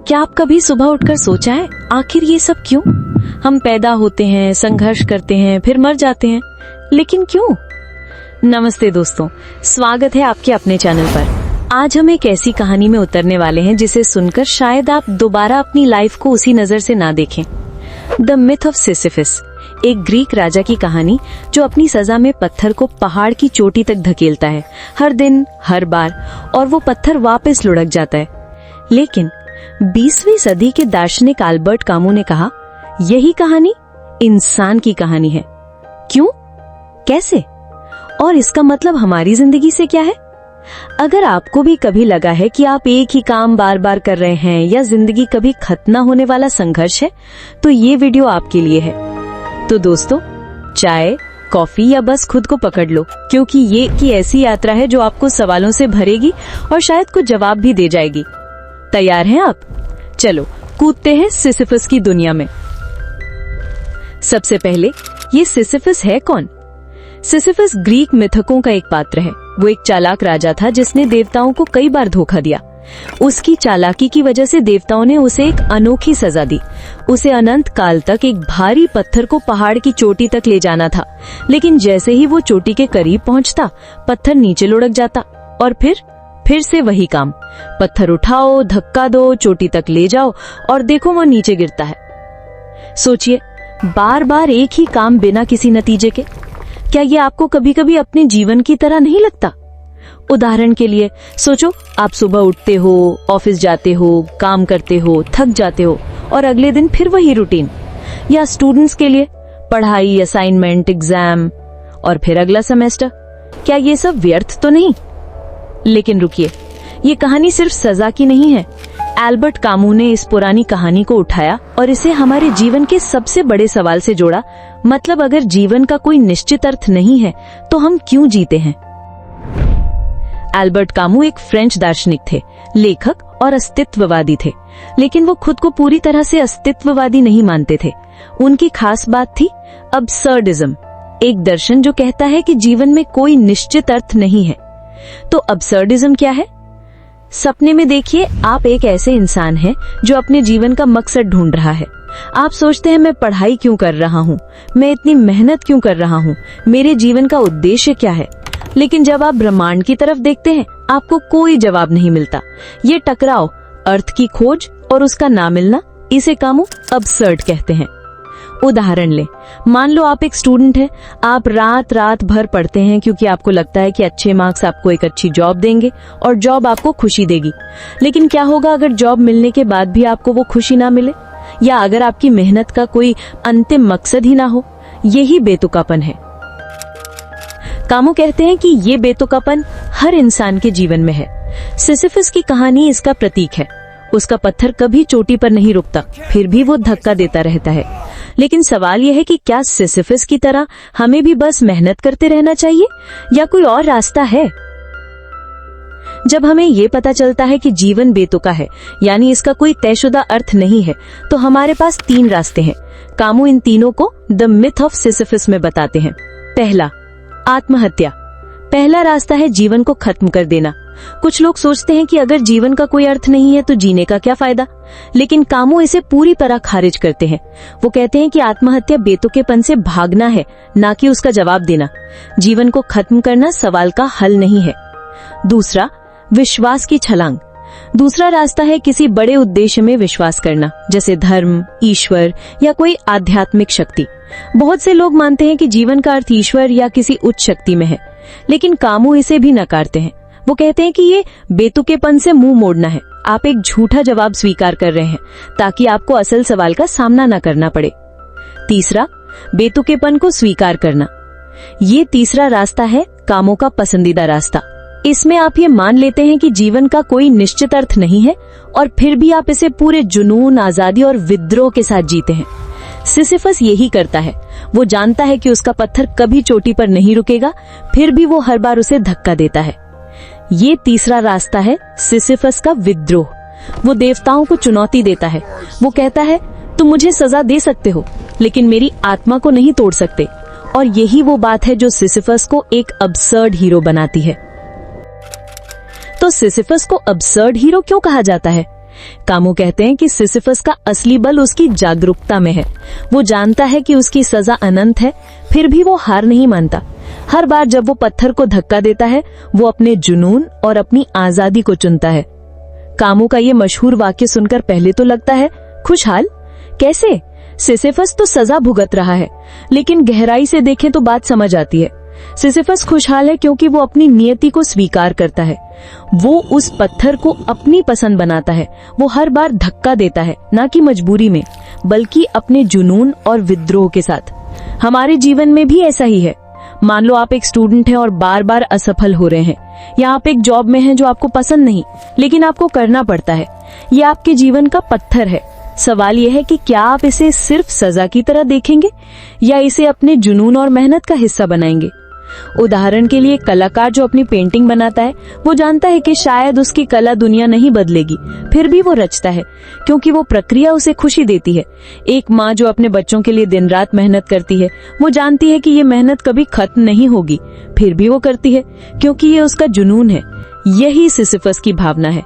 क्या आप कभी सुबह उठकर सोचा है आखिर ये सब क्यों? हम पैदा होते हैं, संघर्ष करते हैं, फिर मर जाते हैं, लेकिन क्यों? नमस्ते दोस्तों, स्वागत है आपके अपने चैनल पर। आज हम एक ऐसी कहानी में उतरने वाले हैं जिसे सुनकर शायद आप दोबारा अपनी लाइफ को उसी नजर से ना देखें। द मिथ ऑफ सिसिफस, एक ग्रीक राजा की कहानी जो अपनी सजा में पत्थर को पहाड़ की चोटी तक धकेलता है, हर दिन, हर बार, और वो पत्थर वापस लुढ़क जाता है। लेकिन 20वीं सदी के दार्शनिक अल्बर्ट कामू ने कहा, यही कहानी इंसान की कहानी है। क्यों, कैसे, और इसका मतलब हमारी जिंदगी से क्या है? अगर आपको भी कभी लगा है कि आप एक ही काम बार बार कर रहे हैं या जिंदगी कभी खत्म न होने वाला संघर्ष है, तो ये वीडियो आपके लिए है। तो दोस्तों, चाय, कॉफी या बस खुद को पकड़ लो, क्योंकि ये की ऐसी यात्रा है जो आपको सवालों से भरेगी और शायद कुछ जवाब भी दे जाएगी। तैयार हैं आप? चलो कूदते हैं सिसिफस की दुनिया में। सबसे पहले, ये सिसिफस है कौन? सिसिफस ग्रीक मिथकों का एक पात्र है। वो एक चालाक राजा था जिसने देवताओं को कई बार धोखा दिया। उसकी चालाकी की वजह से देवताओं ने उसे एक अनोखी सजा दी। उसे अनंत काल तक एक भारी पत्थर को पहाड़ की चोटी तक ले जाना था, लेकिन जैसे ही वो चोटी के करीब पहुंचता, पत्थर नीचे लुढ़क जाता और फिर से वही काम। पत्थर उठाओ, धक्का दो, चोटी तक ले जाओ और देखो वो नीचे गिरता है। सोचिए, बार बार एक ही काम बिना किसी नतीजे के। क्या ये आपको कभी कभी अपने जीवन की तरह नहीं लगता? उदाहरण के लिए सोचो, आप सुबह उठते हो, ऑफिस जाते हो, काम करते हो, थक जाते हो और अगले दिन फिर वही रूटीन। या स्टूडेंट्स के लिए पढ़ाई, असाइनमेंट, एग्जाम और फिर अगला सेमेस्टर। क्या ये सब व्यर्थ तो नहीं? लेकिन रुकिए, ये कहानी सिर्फ सजा की नहीं है। अल्बर्ट कामू ने इस पुरानी कहानी को उठाया और इसे हमारे जीवन के सबसे बड़े सवाल से जोड़ा। मतलब, अगर जीवन का कोई निश्चित अर्थ नहीं है तो हम क्यों जीते हैं? अल्बर्ट कामू एक फ्रेंच दार्शनिक थे, लेखक और अस्तित्ववादी थे, लेकिन वो खुद को पूरी तरह से अस्तित्ववादी नहीं मानते थे। उनकी खास बात थी अब्सर्डिज्म, एक दर्शन जो कहता है कि जीवन में कोई निश्चित अर्थ नहीं है। तो अब्सर्डिज्म क्या है? सपने में देखिए, आप एक ऐसे इंसान हैं जो अपने जीवन का मकसद ढूंढ रहा है। आप सोचते हैं, मैं पढ़ाई क्यों कर रहा हूँ, मैं इतनी मेहनत क्यों कर रहा हूँ, मेरे जीवन का उद्देश्य क्या है? लेकिन जब आप ब्रह्मांड की तरफ देखते हैं, आपको कोई जवाब नहीं मिलता। ये टकराव, अर्थ की खोज और उसका ना मिलना, इसे कामू अब्सर्ड कहते हैं। उदाहरण ले, मान लो आप एक स्टूडेंट हैं। आप रात रात भर पढ़ते हैं क्योंकि आपको लगता है कि अच्छे मार्क्स आपको एक अच्छी जॉब देंगे और जॉब आपको खुशी देगी। लेकिन क्या होगा अगर जॉब मिलने के बाद भी आपको वो खुशी ना मिले, या अगर आपकी मेहनत का कोई अंतिम मकसद ही ना हो? यही बेतुकापन है। कामू कहते हैं कि ये बेतुकापन हर इंसान के जीवन में है। सिसिफस की कहानी इसका प्रतीक है। उसका पत्थर कभी चोटी पर नहीं रुकता, फिर भी वो धक्का देता रहता है। लेकिन सवाल यह है कि क्या सिसिफस की तरह हमें भी बस मेहनत करते रहना चाहिए, या कोई और रास्ता है? जब हमें ये पता चलता है कि जीवन बेतुका है, यानी इसका कोई तयशुदा अर्थ नहीं है, तो हमारे पास 3 रास्ते हैं। कामू इन तीनों को द मिथ ऑफ सिसिफस में बताते हैं। पहला, आत्महत्या। पहला रास्ता है जीवन को खत्म कर देना। कुछ लोग सोचते हैं कि अगर जीवन का कोई अर्थ नहीं है तो जीने का क्या फायदा, लेकिन कामू इसे पूरी तरह खारिज करते हैं। वो कहते हैं कि आत्महत्या बेतुकेपन से भागना है, ना कि उसका जवाब देना। जीवन को खत्म करना सवाल का हल नहीं है। दूसरा, विश्वास की छलांग। दूसरा रास्ता है किसी बड़े उद्देश्य में विश्वास करना, जैसे धर्म, ईश्वर या कोई आध्यात्मिक शक्ति। बहुत से लोग मानते हैं कि जीवन का अर्थ ईश्वर या किसी उच्च शक्ति में है, लेकिन कामू इसे भी नकारते हैं। वो कहते हैं कि ये बेतुकेपन से मुंह मोड़ना है। आप एक झूठा जवाब स्वीकार कर रहे हैं ताकि आपको असल सवाल का सामना न करना पड़े। तीसरा, बेतुकेपन को स्वीकार करना। ये तीसरा रास्ता है कामों का पसंदीदा रास्ता। इसमें आप ये मान लेते हैं कि जीवन का कोई निश्चित अर्थ नहीं है और फिर भी आप इसे पूरे जुनून, आजादी और विद्रोह के साथ जीते हैं। सिसिफस यही करता है। वो जानता है कि उसका पत्थर कभी चोटी पर नहीं रुकेगा, फिर भी वो हर बार उसे धक्का देता है। ये तीसरा रास्ता है सिसिफस का विद्रोह। वो देवताओं को चुनौती देता है। वो कहता है, तुम मुझे सजा दे सकते हो, लेकिन मेरी आत्मा को नहीं तोड़ सकते। और यही वो बात है जो सिसिफस को एक अब्सर्ड हीरो बनाती है। तो सिसिफस को अब्सर्ड हीरो क्यों कहा जाता है? कामू कहते हैं कि सिसिफस का असली बल उसकी जागरूकता में है। वो जानता है कि उसकी सजा अनंत है, फिर भी वो हार नहीं मानता। हर बार जब वो पत्थर को धक्का देता है, वो अपने जुनून और अपनी आजादी को चुनता है। कामू का ये मशहूर वाक्य सुनकर पहले तो लगता है खुशहाल, कैसे? सिसिफस तो सजा भुगत रहा है, लेकिन गहराई से देखें तो बात समझ आती है। सिसिफस खुशहाल है क्योंकि वो अपनी नियति को स्वीकार करता है। वो उस पत्थर को अपनी पसंद बनाता है। वो हर बार धक्का देता है, ना कि मजबूरी में, बल्कि अपने जुनून और विद्रोह के साथ। हमारे जीवन में भी ऐसा ही है। मान लो आप एक स्टूडेंट हैं और बार बार असफल हो रहे हैं, या आप एक जॉब में हैं जो आपको पसंद नहीं, लेकिन आपको करना पड़ता है। ये आपके जीवन का पत्थर है। सवाल यह है कि क्या आप इसे सिर्फ सजा की तरह देखेंगे या इसे अपने जुनून और मेहनत का हिस्सा बनाएंगे। उदाहरण के लिए कलाकार जो अपनी पेंटिंग बनाता है, वो जानता है कि शायद उसकी कला दुनिया नहीं बदलेगी, फिर भी वो रचता है क्योंकि वो प्रक्रिया उसे खुशी देती है। एक माँ जो अपने बच्चों के लिए दिन रात मेहनत करती है, वो जानती है कि ये मेहनत कभी खत्म नहीं होगी, फिर भी वो करती है क्योंकि ये उसका जुनून है। यही सिसिफस की भावना है।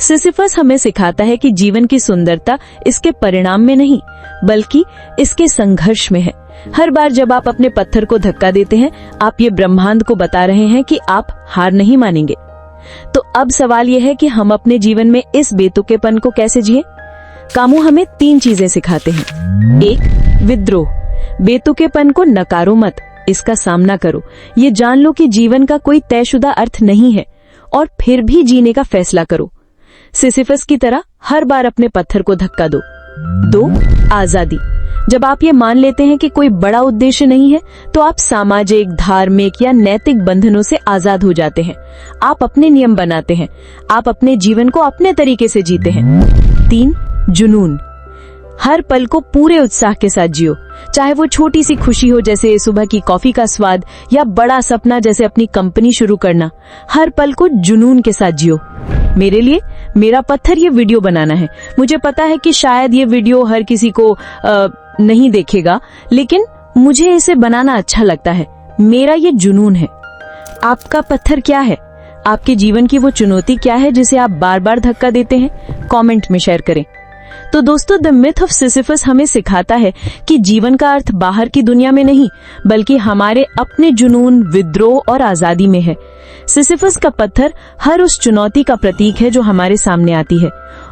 सिसिफस हमें सिखाता है कि जीवन की सुंदरता इसके परिणाम में नहीं, बल्कि इसके संघर्ष में है। हर बार जब आप अपने पत्थर को धक्का देते हैं, आप ये ब्रह्मांड को बता रहे हैं कि आप हार नहीं मानेंगे। तो अब सवाल यह है कि हम अपने जीवन में इस बेतुकेपन को कैसे जिए। कामू हमें 3 चीजें सिखाते हैं। 1, विद्रोह। बेतुकेपन को नकारो मत, इसका सामना करो। ये जान लो कि जीवन का कोई तयशुदा अर्थ नहीं है और फिर भी जीने का फैसला करो। सिसिफस की तरह हर बार अपने पत्थर को धक्का दो। 2, आजादी। जब आप ये मान लेते हैं कि कोई बड़ा उद्देश्य नहीं है, तो आप सामाजिक, धार्मिक या नैतिक बंधनों से आजाद हो जाते हैं। आप अपने नियम बनाते हैं, आप अपने जीवन को अपने तरीके से जीते हैं। 3, जुनून। हर पल को पूरे उत्साह के साथ जियो, चाहे वो छोटी सी खुशी हो जैसे सुबह की कॉफी का स्वाद, या बड़ा सपना जैसे अपनी कंपनी शुरू करना। हर पल को जुनून के साथ जियो। मेरे लिए मेरा पत्थर ये वीडियो बनाना है। मुझे पता है कि शायद ये वीडियो हर किसी को नहीं देखेगा, लेकिन मुझे इसे बनाना अच्छा लगता है। मेरा ये जुनून है। आपका पत्थर क्या है? आपके जीवन की वो चुनौती क्या है जिसे आप बार बार धक्का देते हैं? कमेंट में शेयर करें। तो दोस्तों, द मिथ ऑफ सिसिफस हमें सिखाता है कि जीवन का अर्थ बाहर की दुनिया में नहीं, बल्कि हमारे अपने जुनून, विद्रोह और आजादी में है। सिसिफस का पत्थर हर उस चुनौती का प्रतीक है जो हमारे सामने आती है,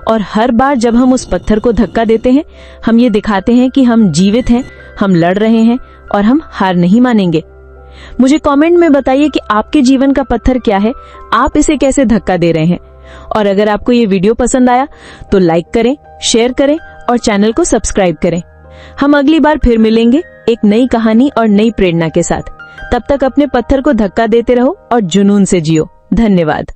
और हर बार जब हम उस पत्थर को धक्का देते हैं, हम ये दिखाते हैं कि हम जीवित हैं, हम लड़ रहे हैं और हम हार नहीं मानेंगे। मुझे कमेंट में बताइए कि आपके जीवन का पत्थर क्या है, आप इसे कैसे धक्का दे रहे हैं। और अगर आपको ये वीडियो पसंद आया तो लाइक करें, शेयर करें और चैनल को सब्सक्राइब करें। हम अगली बार फिर मिलेंगे एक नई कहानी और नई प्रेरणा के साथ। तब तक अपने पत्थर को धक्का देते रहो और जुनून से जियो। धन्यवाद।